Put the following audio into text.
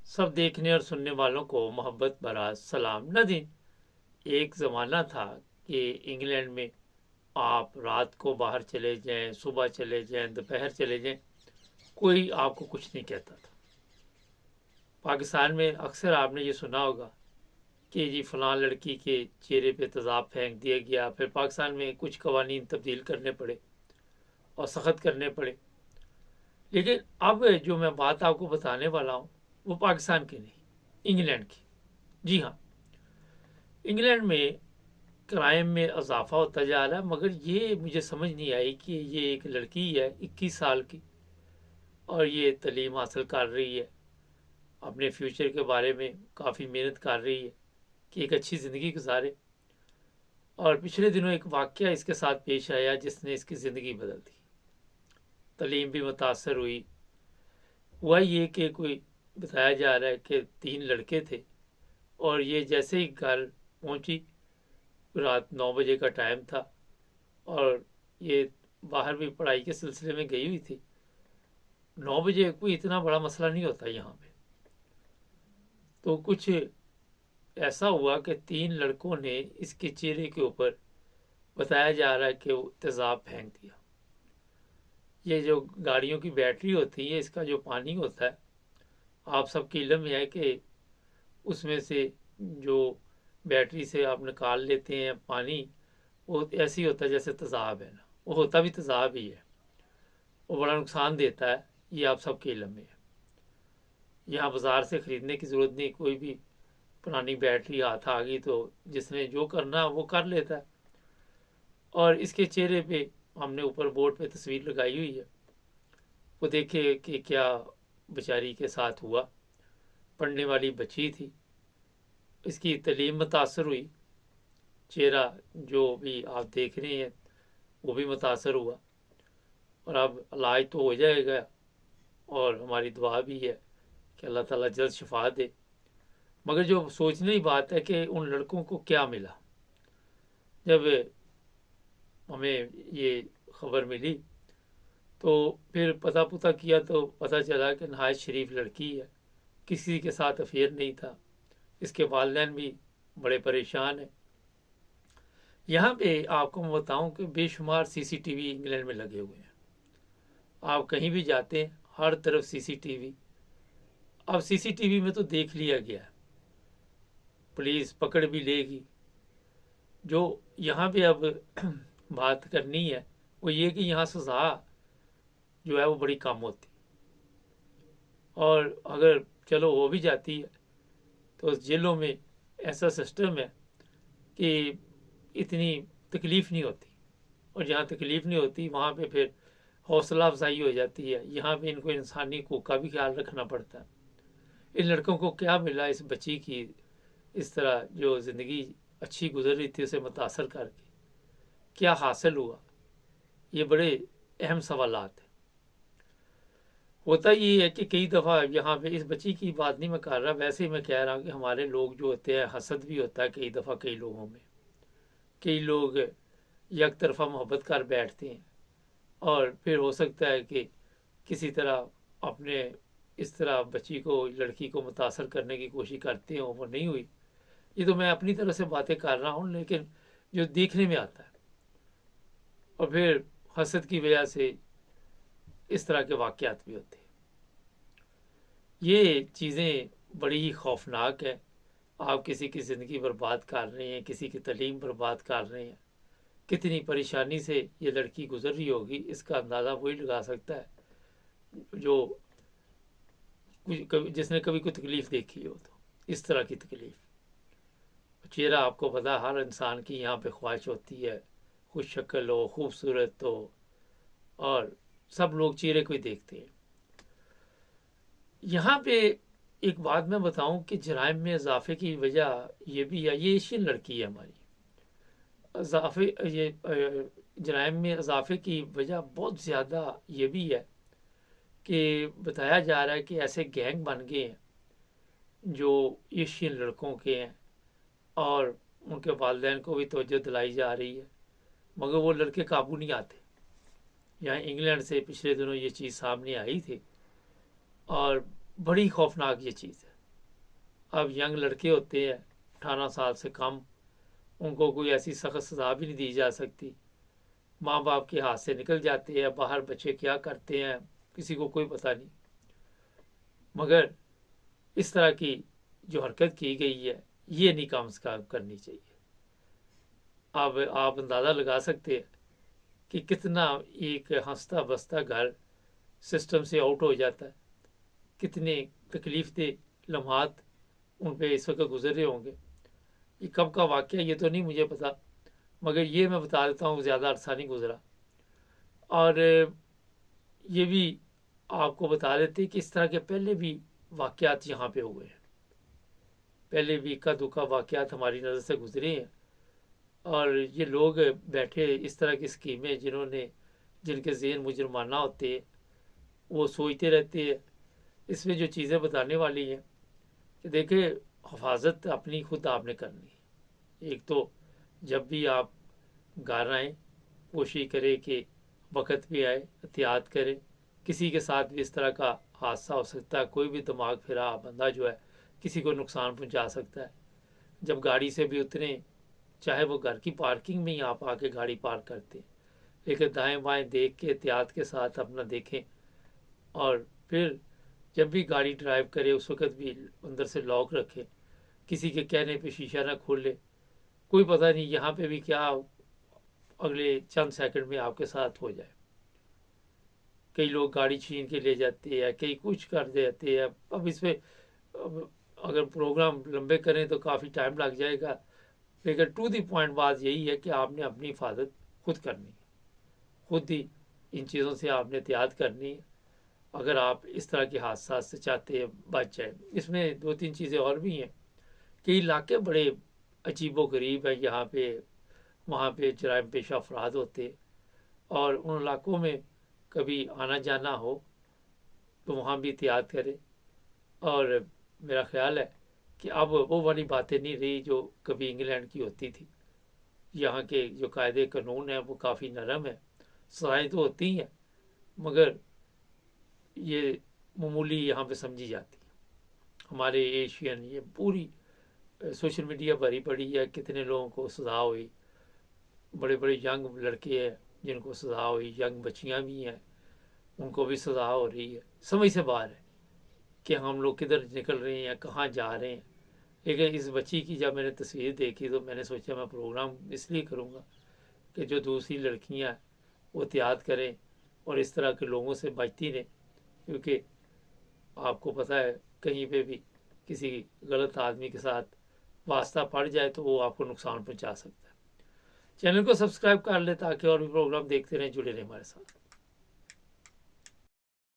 सब देखने और सुनने वालों को मोहब्बत भरा सलाम। नाज़रीन, एक ज़माना था कि इंग्लैंड में आप रात को बाहर चले जाएं, सुबह चले जाएं, दोपहर चले जाएं, कोई आपको कुछ नहीं कहता था। पाकिस्तान में अक्सर आपने ये सुना होगा कि जी फलां लड़की के चेहरे पे तेज़ाब फेंक दिया गया, फिर पाकिस्तान में कुछ कवानीन तब्दील करने पड़े और सख्त करने पड़े। लेकिन अब जो मैं बात आपको बताने वाला हूँ वो पाकिस्तान की नहीं, इंग्लैंड की। जी हाँ, इंग्लैंड में क्राइम में इजाफा होता जा रहा है, मगर ये मुझे समझ नहीं आई कि ये एक लड़की है 21 साल की और ये तालीम हासिल कर रही है, अपने फ्यूचर के बारे में काफ़ी मेहनत कर रही है कि एक अच्छी ज़िंदगी गुजारे। और पिछले दिनों एक वाक़या इसके साथ पेश आया जिसने इसकी ज़िंदगी बदल दी। तालीम भी मुतासर हुई। हुआ ये कि कोई बताया जा रहा है कि 3 लड़के थे और ये जैसे ही घर पहुंची, रात 9 बजे का टाइम था और ये बाहर भी पढ़ाई के सिलसिले में गई हुई थी। 9 बजे कोई इतना बड़ा मसला नहीं होता यहाँ पे। तो कुछ ऐसा हुआ कि 3 लड़कों ने इसके चेहरे के ऊपर, बताया जा रहा है कि वो तेज़ाब फेंक दिया। ये जो गाड़ियों की बैटरी होती है, इसका जो पानी होता है, आप सबकी इल्म में है कि उसमें से जो बैटरी से आप निकाल लेते हैं पानी, वो ऐसे ही होता है जैसे तेज़ाब है ना, वो होता भी तेज़ाब ही है, वो बड़ा नुकसान देता है। ये आप सबके इल्म में है। यहाँ बाज़ार से ख़रीदने की ज़रूरत नहीं, कोई भी पुरानी बैटरी हाथ आ गई तो जिसने जो करना वो कर लेता है। और इसके चेहरे पे हमने ऊपर बोर्ड पे तस्वीर लगाई हुई है, वो देखे कि क्या बेचारी के साथ हुआ। पढ़ने वाली बच्ची थी, इसकी तालीम मुतासर हुई, चेहरा जो भी आप देख रहे हैं वो भी मुतासर हुआ। और अब इलाज तो हो जाएगा और हमारी दुआ भी है कि अल्लाह ताला जल्द शिफा दे। मगर जो सोचने की बात है कि उन लड़कों को क्या मिला। जब हमें ये खबर मिली तो फिर पता पुता किया तो पता चला कि नहायत शरीफ लड़की है, किसी के साथ अफेयर नहीं था। इसके वालिदैन भी बड़े परेशान हैं। यहाँ पे आपको मैं बताऊँ कि बेशुमार सीसीटीवी इंग्लैंड में लगे हुए हैं। आप कहीं भी जाते हैं हर तरफ सीसीटीवी। अब सीसीटीवी में तो देख लिया गया है, पुलिस पकड़ भी लेगी। जो यहाँ पे अब बात करनी है वो ये कि यहाँ सज़ा जो है वो बड़ी कम होती, और अगर चलो हो भी जाती है तो जेलों में ऐसा सिस्टम है कि इतनी तकलीफ़ नहीं होती। और जहाँ तकलीफ़ नहीं होती वहाँ पे फिर हौसला अफजाई हो जाती है। यहाँ पे इनको इंसानी हकूक़ का भी ख्याल रखना पड़ता है। इन लड़कों को क्या मिला इस बच्ची की इस तरह जो ज़िंदगी अच्छी गुजर रही थी उसे मुतासर करके, क्या हासिल हुआ, ये बड़े अहम सवालात हैं। होता ये है कि कई दफ़ा यहाँ पे इस बच्ची की बात नहीं मैं कर रहा, वैसे ही मैं कह रहा हूँ कि हमारे लोग जो होते हैं, हसद भी होता है कई दफ़ा कई लोगों में। कई लोग एक तरफा मोहब्बत कर बैठते हैं और फिर हो सकता है कि किसी तरह अपने इस तरह बच्ची को, लड़की को मुतासर करने की कोशिश करते हो, वो नहीं हुई। ये तो मैं अपनी तरफ से बातें कर रहा हूँ, लेकिन जो देखने में आता है और फिर हसद की वजह से इस तरह के वाक़यात भी होते हैं। ये चीज़ें बड़ी ही खौफनाक है। आप किसी की ज़िंदगी बर्बाद कर रहे हैं, किसी की तालीम बर्बाद कर रहे हैं। कितनी परेशानी से ये लड़की गुजर रही होगी इसका अंदाज़ा वही लगा सकता है जो जिसने कभी कोई तकलीफ़ देखी हो। तो इस तरह की तकलीफ़, चेहरा आपको पता, हर इंसान की यहाँ पे ख्वाहिश होती है खुश शक्ल हो, खूबसूरत हो, और सब लोग चेहरे को ही देखते हैं। यहाँ पे एक बात मैं बताऊं कि जराइम में इजाफे की वजह ये भी है, ये एशियन लड़की है हमारी। इजाफे ये जराइम में इजाफे की वजह बहुत ज़्यादा ये भी है कि बताया जा रहा है कि ऐसे गैंग बन गए हैं जो एशियन लड़कों के हैं और उनके वालिदैन को भी तवज्जो दिलाई जा रही है, मगर वो लड़के काबू नहीं आते। यहाँ इंग्लैंड से पिछले दिनों ये चीज़ सामने आई थी और बड़ी खौफनाक ये चीज़ है। اب ینگ لڑکے ہوتے ہیں 18 سال سے کم، ان کو کوئی ایسی سخت سزا بھی نہیں دی جا سکتی، ماں باپ کے ہاتھ سے نکل جاتے ہیں، باہر بچے کیا کرتے ہیں کسی کو کوئی پتہ نہیں۔ مگر اس طرح کی جو حرکت کی گئی ہے یہ نہیں کم سے کم کرنی چاہیے۔ آپ اندازہ لگا سکتے ہیں کہ کتنا ایک ہنستا بستا گھر سسٹم سے آؤٹ ہو جاتا ہے، کتنے تکلیف دہ لمحات ان پہ اس وقت گزر رہے ہوں گے۔ یہ کب کا واقعہ یہ تو نہیں مجھے پتا، مگر یہ میں بتا دیتا ہوں زیادہ عرصہ نہیں گزرا۔ اور یہ بھی آپ کو بتا دیتے کہ اس طرح کے پہلے بھی واقعات یہاں پہ ہوئے ہیں، پہلے بھی اکا دکا واقعات ہماری نظر سے گزرے ہیں، اور یہ لوگ بیٹھے اس طرح کی اسکیمیں جن کے ذہن مجرمانہ ہوتے ہیں وہ سوچتے رہتے ہیں۔ اس میں جو چیزیں بتانے والی ہیں کہ دیکھیں حفاظت اپنی خود آپ نے کرنی ہے۔ ایک تو جب بھی آپ گھر آئیں کوشش کریں کہ وقت بھی آئے، احتیاط کریں، کسی کے ساتھ بھی اس طرح کا حادثہ ہو سکتا ہے، کوئی بھی دماغ پھرا بندہ جو ہے کسی کو نقصان پہنچا سکتا ہے۔ جب گاڑی سے بھی اتریں، چاہے وہ گھر کی پارکنگ میں ہی آپ آ کے گاڑی پارک کرتے ہیں، لیکن دائیں بائیں دیکھ کے احتیاط کے ساتھ اپنا دیکھیں، اور پھر جب بھی گاڑی ڈرائیو کرے اس وقت بھی اندر سے لاک رکھے، کسی کے کہنے پہ شیشہ نہ کھولے، کوئی پتہ نہیں یہاں پہ بھی کیا اگلے چند سیکنڈ میں آپ کے ساتھ ہو جائے۔ کئی لوگ گاڑی چھین کے لے جاتے ہیں، کئی کچھ کر دیتے ہیں۔ اب اس پہ اگر پروگرام لمبے کریں تو کافی ٹائم لگ جائے گا، لیکن ٹو دی پوائنٹ بات یہی ہے کہ آپ نے اپنی حفاظت خود کرنی ہے، خود ہی ان چیزوں سے آپ نے احتیاط کرنی ہے اگر آپ اس طرح کے حادثات سے چاہتے ہیں بچ جائیں۔ اس میں 2-3 چیزیں اور بھی ہیں کہ علاقے بڑے عجیب و غریب ہیں، یہاں پہ وہاں پہ جرائم پیشہ افراد ہوتے، اور ان علاقوں میں کبھی آنا جانا ہو تو وہاں بھی احتیاط کرے۔ اور میرا خیال ہے کہ اب وہ والی باتیں نہیں رہی جو کبھی انگلینڈ کی ہوتی تھی۔ یہاں کے جو قاعدے قانون ہیں وہ کافی نرم ہیں، سزائیں تو ہوتی ہیں مگر یہ معمولی یہاں پہ سمجھی جاتی ہے۔ ہمارے ایشین یہ پوری سوشل میڈیا بھری پڑی ہے، کتنے لوگوں کو سزا ہوئی، بڑے بڑے ینگ لڑکے ہیں جن کو سزا ہوئی، ینگ بچیاں بھی ہیں ان کو بھی سزا ہو رہی ہے۔ سمجھ سے باہر ہے کہ ہم لوگ کدھر نکل رہے ہیں، کہاں جا رہے ہیں۔ لیکن اس بچی کی جب میں نے تصویر دیکھی تو میں نے سوچا میں پروگرام اس لیے کروں گا کہ جو دوسری لڑکیاں وہ احتیاط کریں اور اس طرح کے لوگوں سے بچتی رہیں، کیونکہ آپ کو پتہ ہے کہیں پہ بھی کسی غلط آدمی کے ساتھ واسطہ پڑ جائے تو وہ آپ کو نقصان پہنچا سکتا ہے۔ چینل کو سبسکرائب کر لیں تاکہ اور بھی پروگرام دیکھتے رہیں، جڑے رہیں ہمارے ساتھ۔